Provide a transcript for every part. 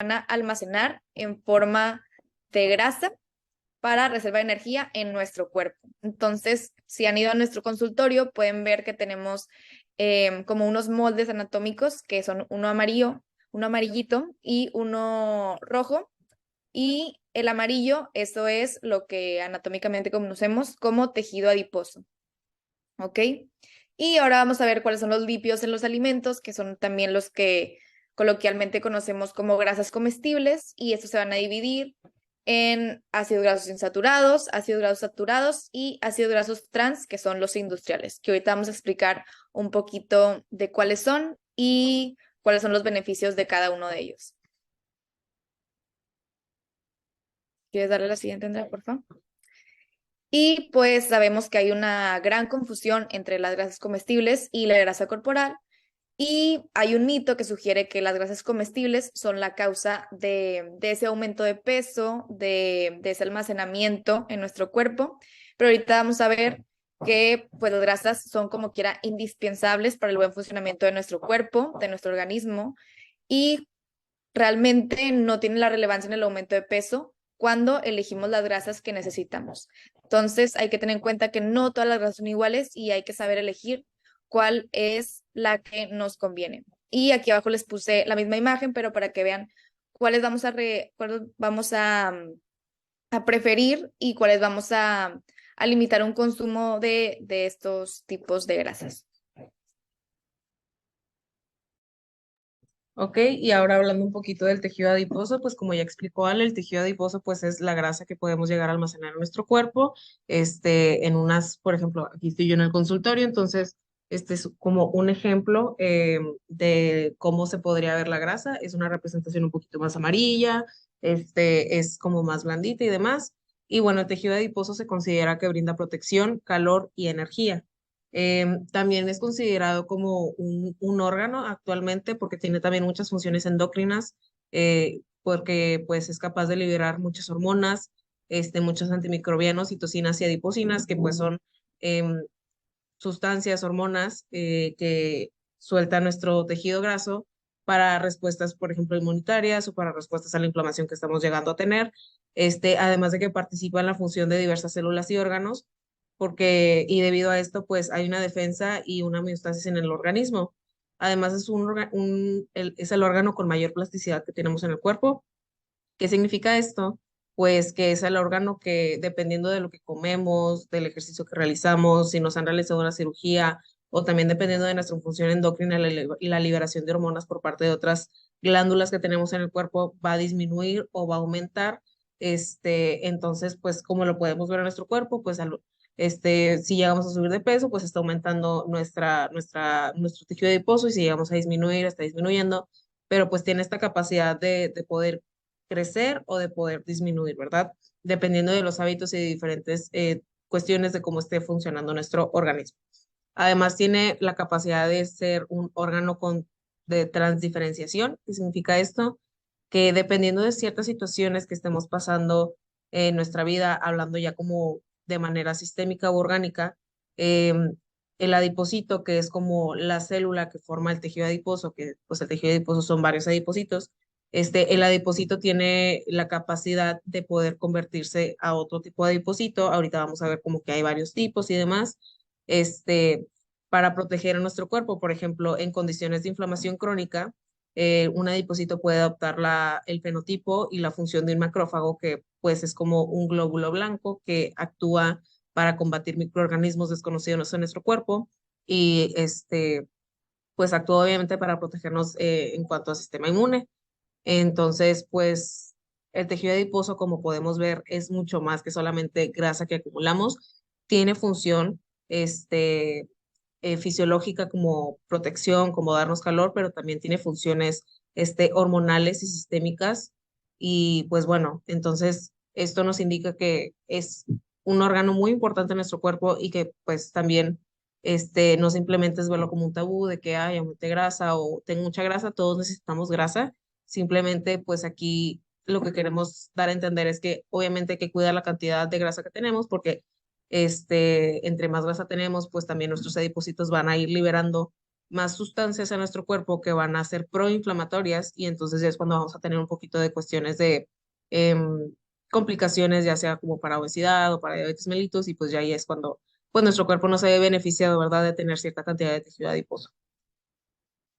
van a almacenar en forma de grasa para reservar energía en nuestro cuerpo. Entonces, si han ido a nuestro consultorio, pueden ver que tenemos como unos moldes anatómicos que son uno amarillo, uno amarillito y uno rojo. Y el amarillo, eso es lo que anatómicamente conocemos como tejido adiposo. ¿Ok? Y ahora vamos a ver cuáles son los lípidos en los alimentos, que son también los que coloquialmente conocemos como grasas comestibles, y estos se van a dividir en ácidos grasos insaturados, ácidos grasos saturados y ácidos grasos trans, que son los industriales, que ahorita vamos a explicar un poquito de cuáles son y cuáles son los beneficios de cada uno de ellos. ¿Quieres darle la siguiente, Andrea, por favor? Y pues sabemos que hay una gran confusión entre las grasas comestibles y la grasa corporal. Y hay un mito que sugiere que las grasas comestibles son la causa de ese aumento de peso, de ese almacenamiento en nuestro cuerpo. Pero ahorita vamos a ver que pues, las grasas son como quiera indispensables para el buen funcionamiento de nuestro cuerpo, de nuestro organismo. Y realmente no tienen la relevancia en el aumento de peso cuando elegimos las grasas que necesitamos. Entonces hay que tener en cuenta que no todas las grasas son iguales y hay que saber elegir cuál es la que nos conviene. Y aquí abajo les puse la misma imagen, pero para que vean cuáles vamos a preferir y cuáles vamos a limitar un consumo de estos tipos de grasas. Ok, y ahora hablando un poquito del tejido adiposo, pues como ya explicó Ale, el tejido adiposo pues es la grasa que podemos llegar a almacenar en nuestro cuerpo, en unas, por ejemplo, aquí estoy yo en el consultorio, entonces este es como un ejemplo de cómo se podría ver la grasa, es una representación un poquito más amarilla, es como más blandita y demás, y bueno, el tejido adiposo se considera que brinda protección, calor y energía. También es considerado como un órgano actualmente porque tiene también muchas funciones endocrinas, porque pues es capaz de liberar muchas hormonas, muchos antimicrobianos, citocinas y adipocinas, que pues son em, sustancias, hormonas que suelta nuestro tejido graso para respuestas, por ejemplo, inmunitarias o para respuestas a la inflamación que estamos llegando a tener. Además de que participa en la función de diversas células y órganos, y debido a esto, pues hay una defensa y una homeostasis en el organismo. Además, es el órgano con mayor plasticidad que tenemos en el cuerpo. ¿Qué significa esto? Pues que es el órgano que, dependiendo de lo que comemos, del ejercicio que realizamos, si nos han realizado una cirugía o también dependiendo de nuestra función endocrina y la liberación de hormonas por parte de otras glándulas que tenemos en el cuerpo, va a disminuir o va a aumentar. Entonces, pues, como lo podemos ver en nuestro cuerpo, pues, si llegamos a subir de peso, pues está aumentando nuestro tejido adiposo y si llegamos a disminuir, está disminuyendo, pero pues tiene esta capacidad de poder crecer o de poder disminuir, ¿verdad? Dependiendo de los hábitos y de diferentes cuestiones de cómo esté funcionando nuestro organismo. Además, tiene la capacidad de ser un órgano de transdiferenciación. ¿Qué significa esto? Que dependiendo de ciertas situaciones que estemos pasando en nuestra vida, hablando ya como de manera sistémica u orgánica, el adipocito, que es como la célula que forma el tejido adiposo, que pues el tejido adiposo son varios adipocitos, el adipocito tiene la capacidad de poder convertirse a otro tipo de adipocito. Ahorita vamos a ver como que hay varios tipos y demás, este, para proteger a nuestro cuerpo. Por ejemplo, en condiciones de inflamación crónica, un adipocito puede adoptar el fenotipo y la función de un macrófago, que pues es como un glóbulo blanco que actúa para combatir microorganismos desconocidos en nuestro cuerpo y pues actúa obviamente para protegernos en cuanto al sistema inmune. Entonces, pues el tejido adiposo, como podemos ver, es mucho más que solamente grasa que acumulamos. Tiene función fisiológica como protección, como darnos calor, pero también tiene funciones hormonales y sistémicas. Y pues bueno, entonces esto nos indica que es un órgano muy importante en nuestro cuerpo y que pues también no simplemente es verlo como un tabú de que hay aumente grasa o tengo mucha grasa, todos necesitamos grasa. Simplemente, pues aquí lo que queremos dar a entender es que obviamente hay que cuidar la cantidad de grasa que tenemos porque entre más grasa tenemos, pues también nuestros adipocitos van a ir liberando más sustancias a nuestro cuerpo que van a ser proinflamatorias y entonces ya es cuando vamos a tener un poquito de cuestiones de em, complicaciones, ya sea como para obesidad o para diabetes mellitus, y pues ya ahí es cuando pues nuestro cuerpo no se ve beneficiado, ¿verdad?, de tener cierta cantidad de tejido adiposo.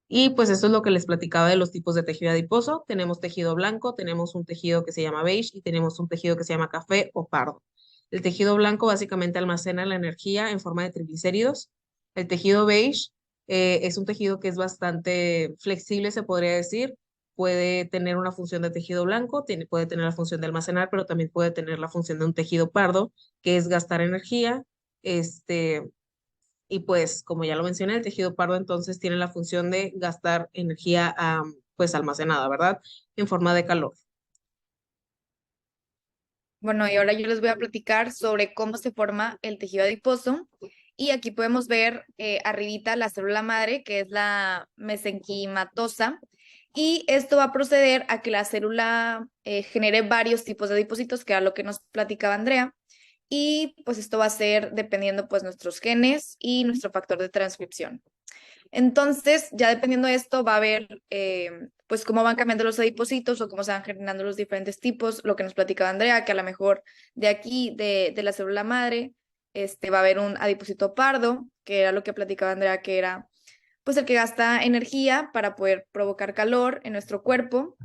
Y pues eso es lo que les platicaba de los tipos de tejido adiposo. Tenemos tejido blanco, tenemos un tejido que se llama beige y tenemos un tejido que se llama café o pardo. El tejido blanco básicamente almacena la energía en forma de triglicéridos. El tejido beige es un tejido que es bastante flexible, se podría decir. Puede tener una función de tejido blanco, puede tener la función de almacenar, pero también puede tener la función de un tejido pardo, que es gastar energía. Este, y pues, como ya lo mencioné, el tejido pardo entonces tiene la función de gastar energía, pues almacenada, ¿verdad? En forma de calor. Bueno, y ahora yo les voy a platicar sobre cómo se forma el tejido adiposo. Y aquí podemos ver arribita la célula madre, que es la mesenquimatosa. Y esto va a proceder a que la célula genere varios tipos de adipocitos, que era lo que nos platicaba Andrea. Y pues esto va a ser dependiendo pues nuestros genes y nuestro factor de transcripción. Entonces, ya dependiendo de esto, va a haber pues cómo van cambiando los adipocitos o cómo se van generando los diferentes tipos, lo que nos platicaba Andrea, que a lo mejor de aquí, de la célula madre, va a haber un adipocito pardo, que era lo que platicaba Andrea, que era pues el que gasta energía para poder provocar calor en nuestro cuerpo.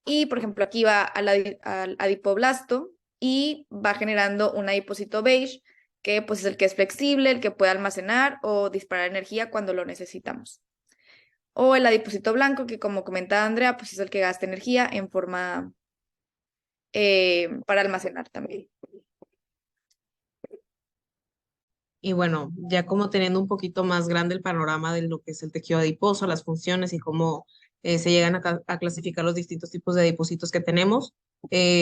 Y, por ejemplo, aquí va al adipoblasto y va generando un adipocito beige, que pues es el que es flexible, el que puede almacenar o disparar energía cuando lo necesitamos. O el adipocito blanco, que como comentaba Andrea, pues es el que gasta energía en forma para almacenar también. Y bueno, ya como teniendo un poquito más grande el panorama de lo que es el tejido adiposo, las funciones y cómo se llegan a clasificar los distintos tipos de adipocitos que tenemos,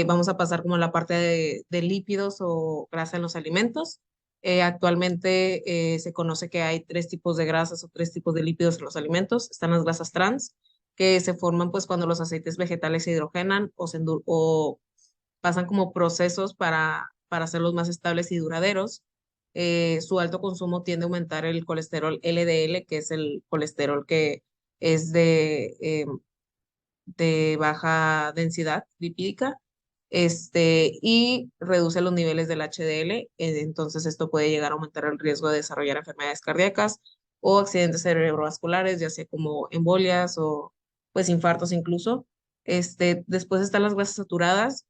vamos a pasar como a la parte de lípidos o grasa en los alimentos. Actualmente se conoce que hay tres tipos de grasas o tres tipos de lípidos en los alimentos. Están las grasas trans, que se forman pues cuando los aceites vegetales se hidrogenan o pasan como procesos para hacerlos más estables y duraderos. Su alto consumo tiende a aumentar el colesterol LDL, que es el colesterol que es de baja densidad lipídica, y reduce los niveles del HDL. Entonces esto puede llegar a aumentar el riesgo de desarrollar enfermedades cardíacas o accidentes cerebrovasculares, ya sea como embolias o pues infartos incluso. Después están las grasas saturadas.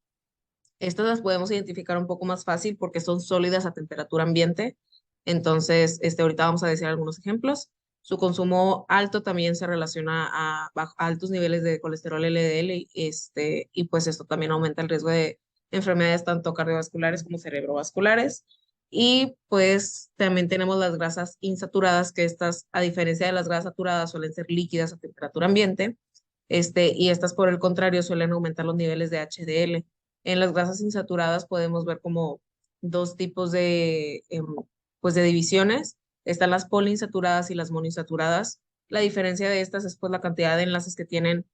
Estas las podemos identificar un poco más fácil porque son sólidas a temperatura ambiente. Entonces, ahorita vamos a decir algunos ejemplos. Su consumo alto también se relaciona a altos niveles de colesterol LDL, y pues esto también aumenta el riesgo de enfermedades tanto cardiovasculares como cerebrovasculares. Y pues también tenemos las grasas insaturadas, que estas, a diferencia de las grasas saturadas, suelen ser líquidas a temperatura ambiente. Y estas, por el contrario, suelen aumentar los niveles de HDL. En las grasas insaturadas podemos ver como dos tipos pues de divisiones. Están las poliinsaturadas y las monoinsaturadas. La diferencia de estas es pues la cantidad de enlaces que tienen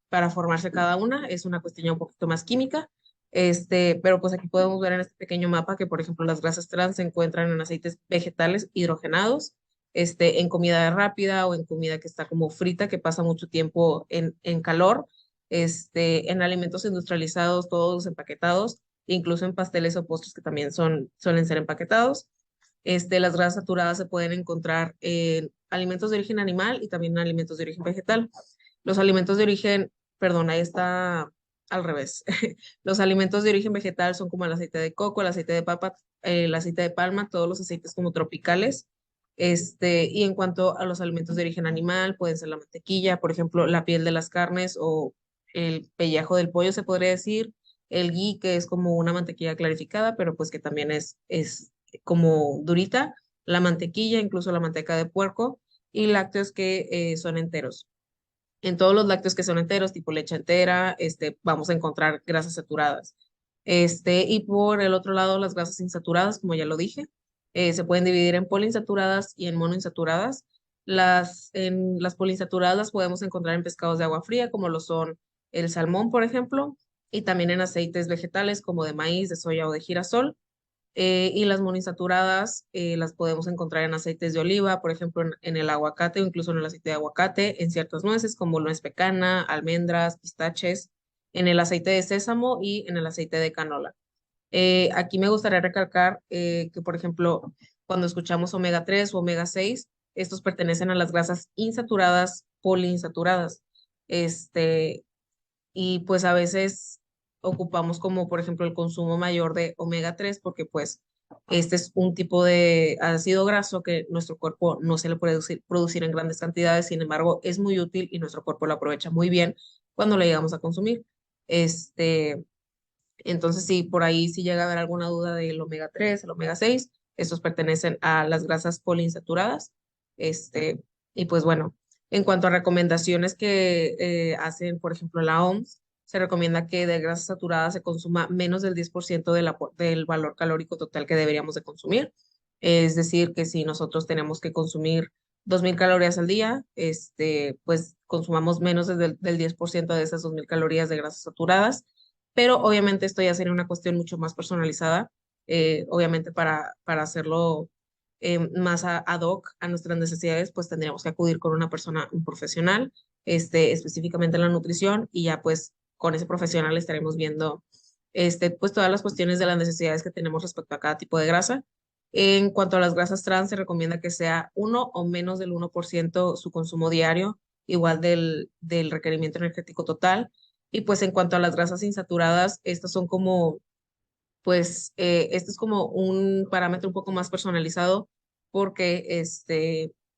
para formarse cada una. Es una cuestión ya un poquito más química. Pero pues aquí podemos ver en este pequeño mapa que, por ejemplo, las grasas trans se encuentran en aceites vegetales hidrogenados, en comida rápida o en comida que está como frita, que pasa mucho tiempo en calor, en alimentos industrializados, todos empaquetados, incluso en pasteles o postres que también suelen ser empaquetados. Las grasas saturadas se pueden encontrar en alimentos de origen animal y también en alimentos de origen vegetal. Los alimentos de origen, perdón, ahí está al revés. Los alimentos de origen vegetal son como el aceite de coco, el aceite de papa, el aceite de palma, todos los aceites como tropicales. Y en cuanto a los alimentos de origen animal, pueden ser la mantequilla, por ejemplo, la piel de las carnes o el pellejo del pollo, se podría decir, el ghee, que es como una mantequilla clarificada, pero pues que también es como durita, la mantequilla, incluso la manteca de puerco, y lácteos que son enteros. En todos los lácteos que son enteros, tipo leche entera, vamos a encontrar grasas saturadas. Y por el otro lado, las grasas insaturadas, como ya lo dije, se pueden dividir en poliinsaturadas y en monoinsaturadas. En las poliinsaturadas las podemos encontrar en pescados de agua fría, como lo son el salmón, por ejemplo, y también en aceites vegetales como de maíz, de soya o de girasol. Y las monoinsaturadas las podemos encontrar en aceites de oliva, por ejemplo, en el aguacate o incluso en el aceite de aguacate, en ciertas nueces como nuez pecana, almendras, pistaches, en el aceite de sésamo y en el aceite de canola. Aquí me gustaría recalcar que, por ejemplo, cuando escuchamos omega 3 o omega 6, estos pertenecen a las grasas insaturadas, poliinsaturadas. Este, y pues a veces ocupamos como por ejemplo el consumo mayor de omega 3 porque pues este es un tipo de ácido graso que nuestro cuerpo no se le puede producir en grandes cantidades, sin embargo es muy útil y nuestro cuerpo lo aprovecha muy bien cuando lo llegamos a consumir. Este, entonces sí, por ahí si llega a haber alguna duda del omega 3 el omega 6 estos pertenecen a las grasas poliinsaturadas. Este, y pues bueno, en cuanto a recomendaciones que hacen, por ejemplo, la OMS, se recomienda que de grasas saturadas se consuma menos del 10% del valor calórico total que deberíamos de consumir. Es decir, que si nosotros tenemos que consumir 2.000 calorías al día, pues consumamos menos del 10% de esas 2.000 calorías de grasas saturadas, pero obviamente esto ya sería una cuestión mucho más personalizada, obviamente para hacerlo más ad hoc a nuestras necesidades, pues tendríamos que acudir con una persona, un profesional, específicamente en la nutrición, y ya pues con ese profesional estaremos viendo pues todas las cuestiones de las necesidades que tenemos respecto a cada tipo de grasa. En cuanto a las grasas trans, se recomienda que sea uno o menos del 1% su consumo diario, igual del requerimiento energético total. Y pues en cuanto a las grasas insaturadas, estas son como, pues, este es como un parámetro un poco más personalizado porque,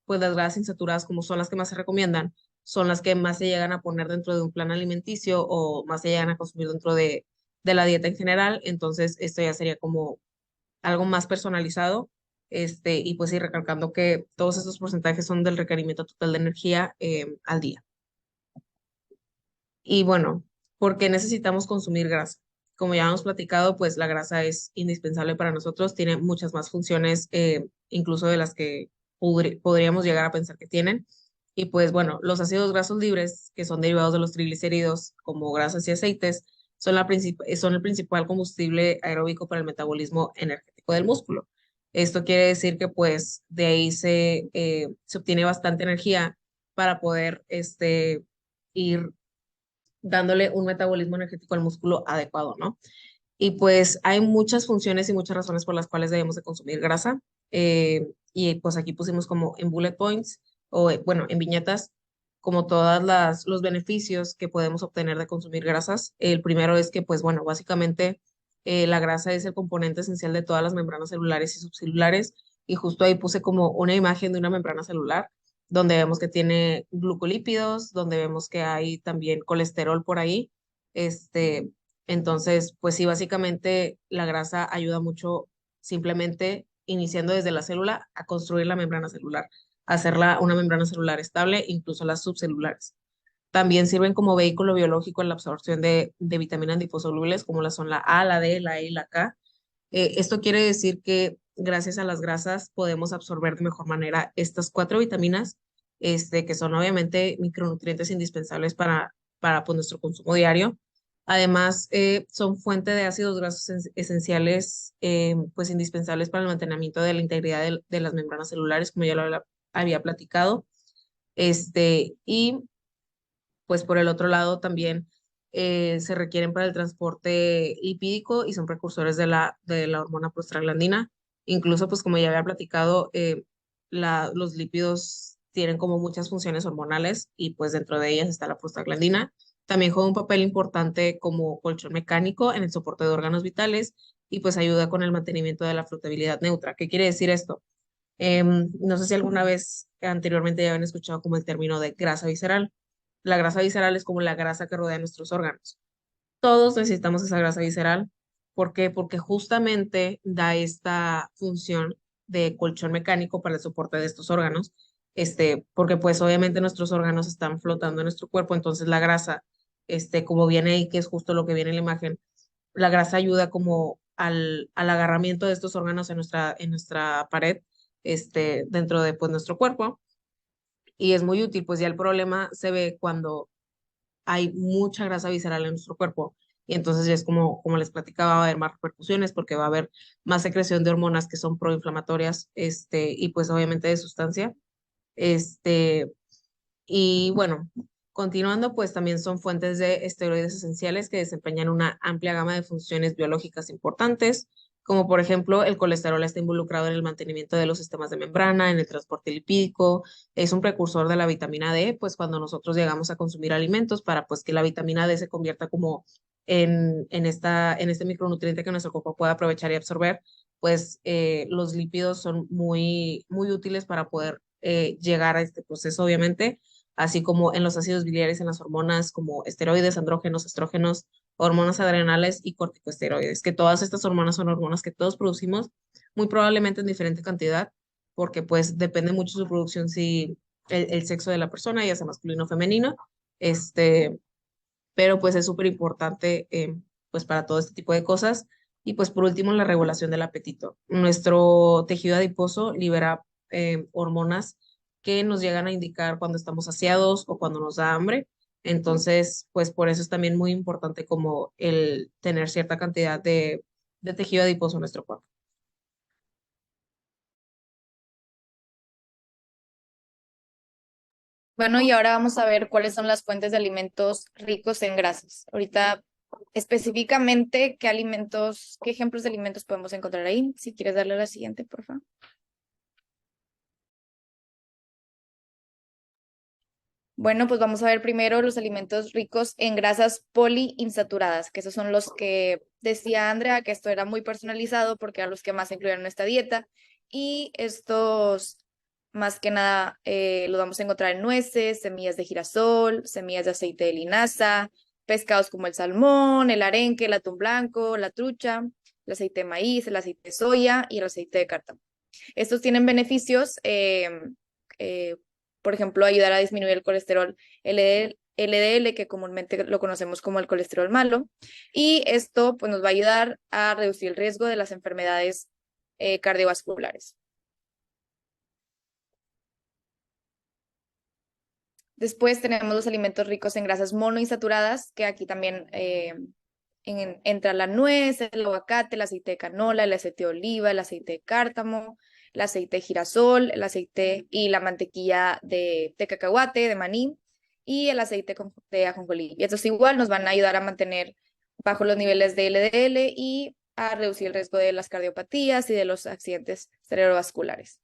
pues las grasas insaturadas, como son las que más se recomiendan, son las que más se llegan a poner dentro de un plan alimenticio o más se llegan a consumir dentro de la dieta en general. Entonces, esto ya sería como algo más personalizado. Y pues sí, recalcando que todos estos porcentajes son del requerimiento total de energía al día. Y bueno, ¿por qué necesitamos consumir grasa? Como ya hemos platicado, pues la grasa es indispensable para nosotros, tiene muchas más funciones, incluso de las que podríamos llegar a pensar que tienen. Y pues bueno, los ácidos grasos libres, que son derivados de los triglicéridos, como grasas y aceites, son el principal combustible aeróbico para el metabolismo energético del músculo. Esto quiere decir que pues de ahí se obtiene bastante energía para poder ir dándole un metabolismo energético al músculo adecuado, ¿no? Y pues hay muchas funciones y muchas razones por las cuales debemos de consumir grasa. Y pues aquí pusimos como en bullet points o bueno, en viñetas, como todas los beneficios que podemos obtener de consumir grasas. El primero es que pues bueno, básicamente la grasa es el componente esencial de todas las membranas celulares y subcelulares. Y justo ahí puse como una imagen de una membrana celular donde vemos que tiene glucolípidos, donde vemos que hay también colesterol por ahí. Este, entonces, pues sí, básicamente la grasa ayuda mucho simplemente iniciando desde la célula a construir la membrana celular, a hacerla una membrana celular estable, incluso las subcelulares. También sirven como vehículo biológico en la absorción de vitaminas liposolubles como la son la A, la D, la E y la K. Esto quiere decir que gracias a las grasas podemos absorber de mejor manera estas cuatro vitaminas, que son obviamente micronutrientes indispensables para pues, nuestro consumo diario. Además, son fuente de ácidos grasos esenciales, pues indispensables para el mantenimiento de la integridad de las membranas celulares, como ya lo había platicado. Y pues por el otro lado también se requieren para el transporte lipídico y son precursores de la hormona prostaglandina. Incluso, pues como ya había platicado, los lípidos tienen como muchas funciones hormonales y pues dentro de ellas está la prostaglandina. También juega un papel importante como colchón mecánico en el soporte de órganos vitales y pues ayuda con el mantenimiento de la flotabilidad neutra. ¿Qué quiere decir esto? No sé si alguna vez anteriormente ya habían escuchado como el término de grasa visceral. La grasa visceral es como la grasa que rodea nuestros órganos. Todos necesitamos esa grasa visceral. ¿Por qué? Porque justamente da esta función de colchón mecánico para el soporte de estos órganos. Porque pues obviamente nuestros órganos están flotando en nuestro cuerpo, entonces la grasa, como viene ahí, que es justo lo que viene en la imagen, la grasa ayuda como al agarramiento de estos órganos en nuestra pared, dentro de pues nuestro cuerpo, y es muy útil, pues ya el problema se ve cuando hay mucha grasa visceral en nuestro cuerpo. y entonces ya es como les platicaba, va a haber más repercusiones porque va a haber más secreción de hormonas que son proinflamatorias, y pues obviamente de sustancia. Este, y bueno, continuando, pues también son fuentes de esteroides esenciales que desempeñan una amplia gama de funciones biológicas importantes, como por ejemplo el colesterol está involucrado en el mantenimiento de los sistemas de membrana, en el transporte lipídico, es un precursor de la vitamina D, pues cuando nosotros llegamos a consumir alimentos para pues que la vitamina D se convierta como en este micronutriente que nuestro cuerpo puede aprovechar y absorber, pues los lípidos son muy útiles para poder llegar a este proceso, obviamente, así como en los ácidos biliares, en las hormonas como esteroides, andrógenos, estrógenos, hormonas adrenales y corticosteroides, que todas estas hormonas son hormonas que todos producimos, muy probablemente en diferente cantidad, porque pues depende mucho de su producción, si el sexo de la persona, ya sea masculino o femenino, este, pero pues es súper importante pues para todo este tipo de cosas. Y pues por último, la regulación del apetito. Nuestro tejido adiposo libera hormonas que nos llegan a indicar cuando estamos saciados o cuando nos da hambre. Entonces, pues por eso es también muy importante como el tener cierta cantidad de tejido adiposo en nuestro cuerpo. Bueno, y ahora vamos a ver cuáles son las fuentes de alimentos ricos en grasas. Ahorita específicamente qué alimentos, qué ejemplos de alimentos podemos encontrar ahí. Si quieres darle a la siguiente, por favor. Bueno, pues vamos a ver primero los alimentos ricos en grasas poliinsaturadas, que esos son los que decía Andrea, que esto era muy personalizado porque eran los que más se incluían en esta dieta. Y estos, más que nada, los vamos a encontrar en nueces, semillas de girasol, semillas de aceite de linaza, pescados como el salmón, el arenque, el atún blanco, la trucha, el aceite de maíz, el aceite de soya y el aceite de cártamo. Estos tienen beneficios, eh, por ejemplo, ayudar a disminuir el colesterol LDL, que comúnmente lo conocemos como el colesterol malo, y esto pues, nos va a ayudar a reducir el riesgo de las enfermedades cardiovasculares. Después tenemos los alimentos ricos en grasas monoinsaturadas, que aquí también entra la nuez, el aguacate, el aceite de canola, el aceite de oliva, el aceite de cártamo, el aceite de girasol, el aceite y la mantequilla de cacahuate, de maní y el aceite de ajonjolí. Y estos igual nos van a ayudar a mantener bajo los niveles de LDL y a reducir el riesgo de las cardiopatías y de los accidentes cerebrovasculares.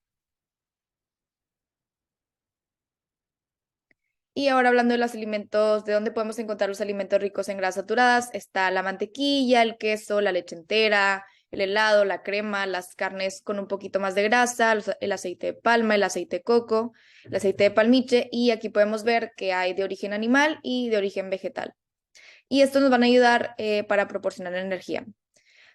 Y ahora hablando de los alimentos, de dónde podemos encontrar los alimentos ricos en grasas saturadas, está la mantequilla, el queso, la leche entera, el helado, la crema, las carnes con un poquito más de grasa, el aceite de palma, el aceite de coco, el aceite de palmiche, y aquí podemos ver que hay de origen animal y de origen vegetal. Y estos nos van a ayudar para proporcionar energía.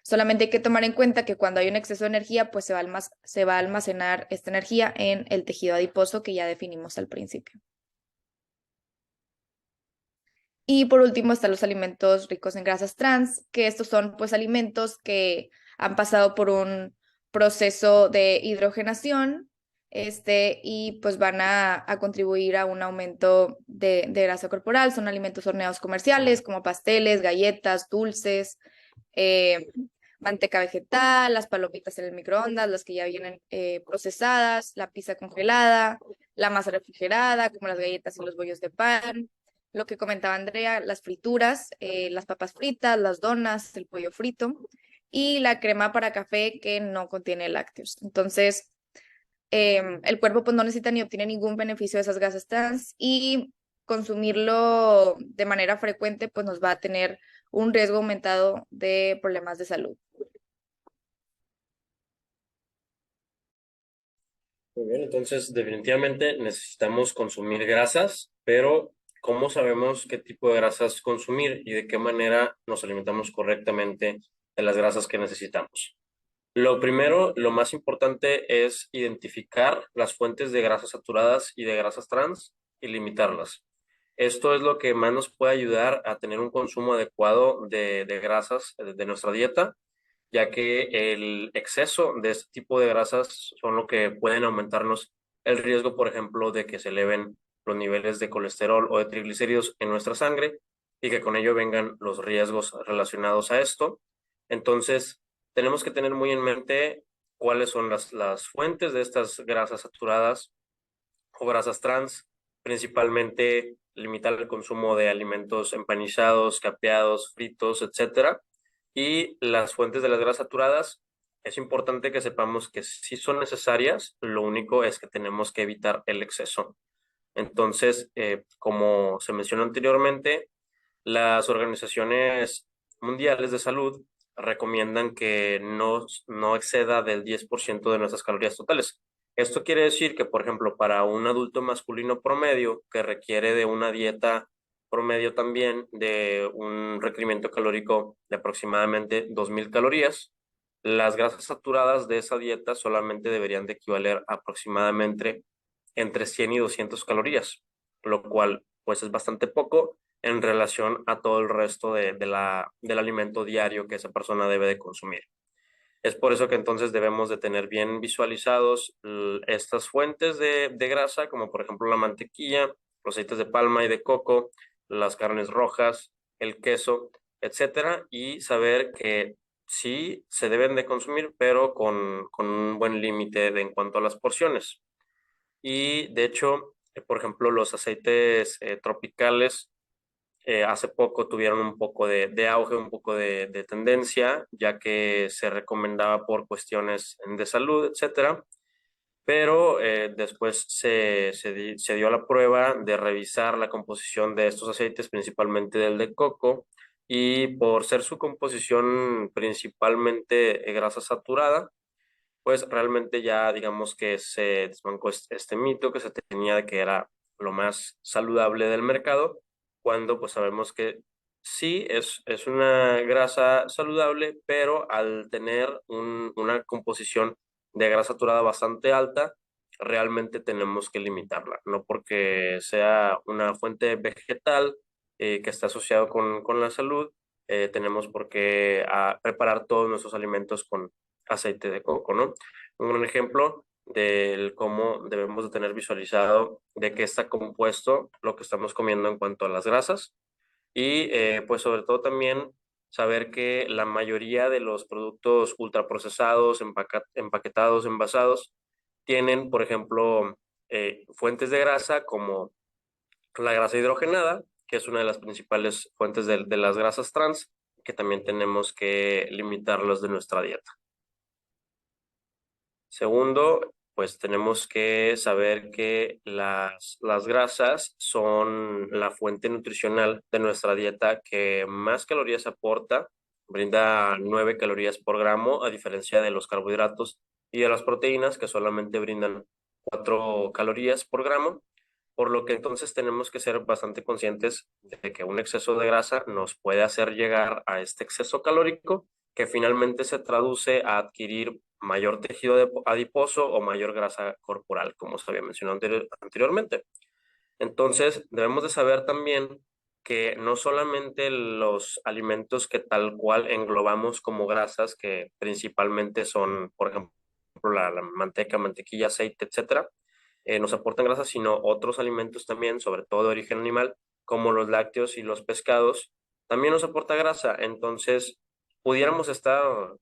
Solamente hay que tomar en cuenta que cuando hay un exceso de energía, pues se va a almacenar esta energía en el tejido adiposo que ya definimos al principio. Y por último están los alimentos ricos en grasas trans, que estos son pues alimentos que han pasado por un proceso de hidrogenación, y pues van a contribuir a un aumento de grasa corporal. Son alimentos horneados comerciales como pasteles, galletas, dulces, eh, manteca vegetal, las palomitas en el microondas, las que ya vienen procesadas, la pizza congelada, la masa refrigerada, como las galletas y los bollos de pan, lo que comentaba Andrea, las frituras, las papas fritas, las donas, el pollo frito y la crema para café que no contiene lácteos. Entonces, el cuerpo pues, no necesita ni obtiene ningún beneficio de esas grasas trans y consumirlo de manera frecuente pues nos va a tener un riesgo aumentado de problemas de salud. Muy bien, entonces definitivamente necesitamos consumir grasas, pero ¿cómo sabemos qué tipo de grasas consumir y de qué manera nos alimentamos correctamente de las grasas que necesitamos? Lo primero, lo más importante es identificar las fuentes de grasas saturadas y de grasas trans y limitarlas. Esto es lo que más nos puede ayudar a tener un consumo adecuado de grasas de nuestra dieta, ya que el exceso de este tipo de grasas son lo que pueden aumentarnos el riesgo, por ejemplo, de que se eleven los niveles de colesterol o de triglicéridos en nuestra sangre y que con ello vengan los riesgos relacionados a esto. Entonces, tenemos que tener muy en mente cuáles son las fuentes de estas grasas saturadas o grasas trans, principalmente limitar el consumo de alimentos empanizados, capeados, fritos, etcétera. Y las fuentes de las grasas saturadas, es importante que sepamos que sí son necesarias, lo único es que tenemos que evitar el exceso. Entonces, como se mencionó anteriormente, las organizaciones mundiales de salud recomiendan que no exceda del 10% de nuestras calorías totales. Esto quiere decir que, por ejemplo, para un adulto masculino promedio que requiere de una dieta promedio también de un requerimiento calórico de aproximadamente 2.000 calorías, las grasas saturadas de esa dieta solamente deberían de equivaler a aproximadamente entre 100 y 200 calorías, lo cual pues es bastante poco en relación a todo el resto del alimento diario que esa persona debe de consumir. Es por eso que entonces debemos de tener bien visualizados estas fuentes de grasa, como por ejemplo la mantequilla, los aceites de palma y de coco, las carnes rojas, el queso, etcétera, y saber que sí se deben de consumir, pero con un buen límite en cuanto a las porciones. Y de hecho, por ejemplo, los aceites tropicales hace poco tuvieron un poco de auge, un poco de tendencia, ya que se recomendaba por cuestiones de salud, etcétera. Pero después se dio la prueba de revisar la composición de estos aceites, principalmente del de coco, y por ser su composición principalmente grasa saturada, pues realmente ya digamos que se desbancó este mito que se tenía de que era lo más saludable del mercado, cuando pues sabemos que sí es una grasa saludable, pero al tener una composición de grasa saturada bastante alta, realmente tenemos que limitarla, no porque sea una fuente vegetal que está asociado con la salud, tenemos por qué preparar todos nuestros alimentos con aceite de coco, ¿no? Un ejemplo del cómo debemos de tener visualizado de qué está compuesto lo que estamos comiendo en cuanto a las grasas y pues sobre todo también saber que la mayoría de los productos ultraprocesados, empaquetados, envasados, tienen, por ejemplo, fuentes de grasa como la grasa hidrogenada, que es una de las principales fuentes de las grasas trans, que también tenemos que limitarlas de nuestra dieta. Segundo, pues tenemos que saber que las grasas son la fuente nutricional de nuestra dieta que más calorías aporta, brinda 9 calorías por gramo, a diferencia de los carbohidratos y de las proteínas que solamente brindan 4 calorías por gramo, por lo que entonces tenemos que ser bastante conscientes de que un exceso de grasa nos puede hacer llegar a este exceso calórico que finalmente se traduce a adquirir mayor tejido adiposo o mayor grasa corporal, como se había mencionado anteriormente. Entonces, debemos de saber también que no solamente los alimentos que tal cual englobamos como grasas, que principalmente son, por ejemplo, la manteca, mantequilla, aceite, etcétera, nos aportan grasas, sino otros alimentos también, sobre todo de origen animal, como los lácteos y los pescados, también nos aporta grasa. Entonces, pudiéramos estar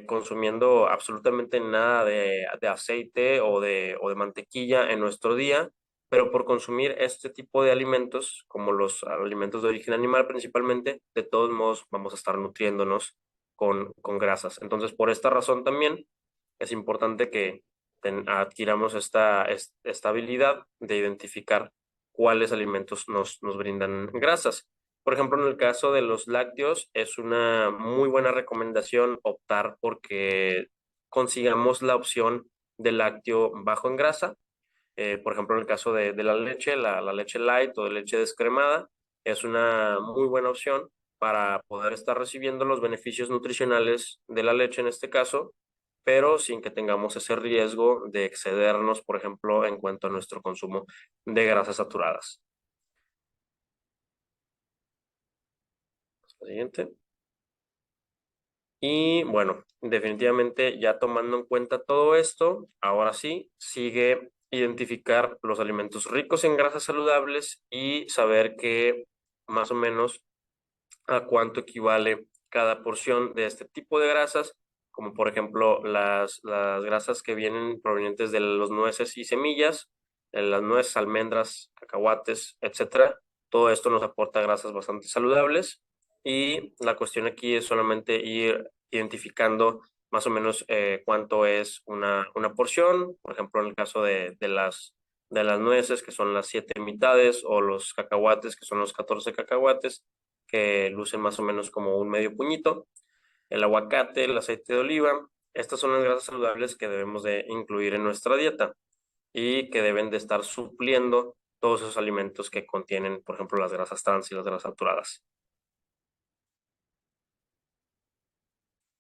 consumiendo absolutamente nada de aceite o de mantequilla en nuestro día, pero por consumir este tipo de alimentos, como los alimentos de origen animal principalmente, de todos modos vamos a estar nutriéndonos con grasas. Entonces, por esta razón también es importante que adquiramos esta habilidad de identificar cuáles alimentos nos brindan grasas. Por ejemplo, en el caso de los lácteos, es una muy buena recomendación optar porque consigamos la opción de lácteo bajo en grasa. Por ejemplo, en el caso de la leche, la leche light o de leche descremada, es una muy buena opción para poder estar recibiendo los beneficios nutricionales de la leche en este caso, pero sin que tengamos ese riesgo de excedernos, por ejemplo, en cuanto a nuestro consumo de grasas saturadas. Siguiente. Y bueno, definitivamente ya tomando en cuenta todo esto, ahora sí, sigue identificar los alimentos ricos en grasas saludables y saber que más o menos a cuánto equivale cada porción de este tipo de grasas, como por ejemplo las grasas que vienen provenientes de los nueces y semillas, las nueces, almendras, cacahuates, etcétera. Todo esto nos aporta grasas bastante saludables y la cuestión aquí es solamente ir identificando más o menos cuánto es una porción, por ejemplo, en el caso de las nueces, que son las 7 mitades, o los cacahuates, que son los 14 cacahuates, que lucen más o menos como un medio puñito, el aguacate, el aceite de oliva. Estas son las grasas saludables que debemos de incluir en nuestra dieta y que deben de estar supliendo todos esos alimentos que contienen, por ejemplo, las grasas trans y las grasas saturadas.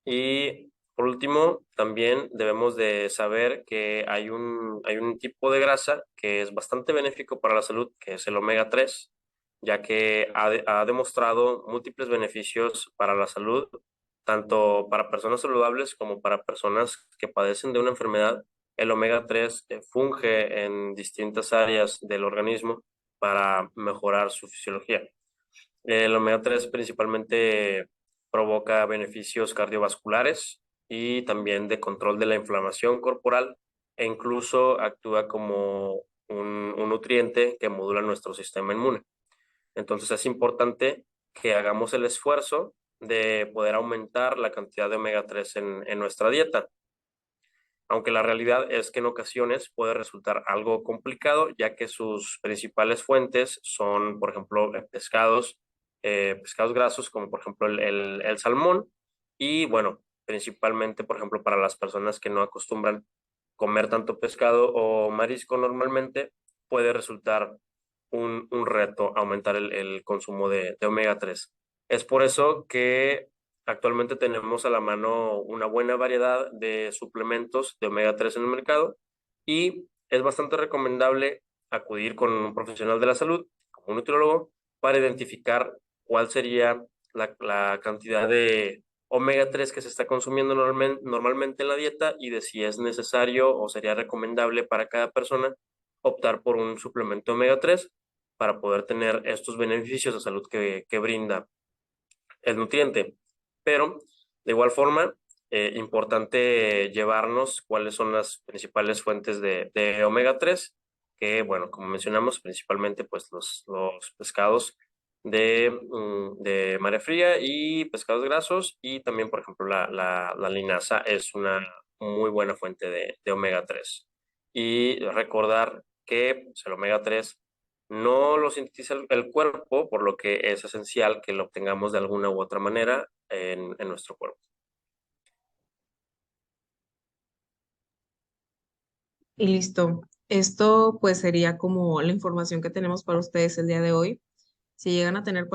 Y por último, también debemos de saber que hay un tipo de grasa que es bastante benéfico para la salud, que es el omega 3, ya que ha demostrado múltiples beneficios para la salud, tanto para personas saludables como para personas que padecen de una enfermedad. El omega 3 funge en distintas áreas del organismo para mejorar su fisiología. El omega 3 principalmente provoca beneficios cardiovasculares y también de control de la inflamación corporal e incluso actúa como un nutriente que modula nuestro sistema inmune. Entonces es importante que hagamos el esfuerzo de poder aumentar la cantidad de omega 3 en nuestra dieta, aunque la realidad es que en ocasiones puede resultar algo complicado, ya que sus principales fuentes son, por ejemplo, pescados grasos, como por ejemplo el salmón, y bueno, principalmente, por ejemplo, para las personas que no acostumbran comer tanto pescado o marisco normalmente, puede resultar un reto aumentar el consumo de omega 3. Es por eso que actualmente tenemos a la mano una buena variedad de suplementos de omega 3 en el mercado y es bastante recomendable acudir con un profesional de la salud, como un nutriólogo, para identificar cuál sería la cantidad de omega 3 que se está consumiendo normalmente en la dieta y de si es necesario o sería recomendable para cada persona optar por un suplemento omega 3 para poder tener estos beneficios de salud que brinda el nutriente. Pero de igual forma, importante llevarnos cuáles son las principales fuentes de omega 3, que bueno, como mencionamos, principalmente pues los pescados de marea fría y pescados grasos, y también, por ejemplo, la linaza es una muy buena fuente de omega 3. Y recordar que pues, el omega 3 no lo sintetiza el cuerpo, por lo que es esencial que lo obtengamos de alguna u otra manera en nuestro cuerpo. Y listo. Esto pues sería como la información que tenemos para ustedes el día de hoy. Si llegan a tener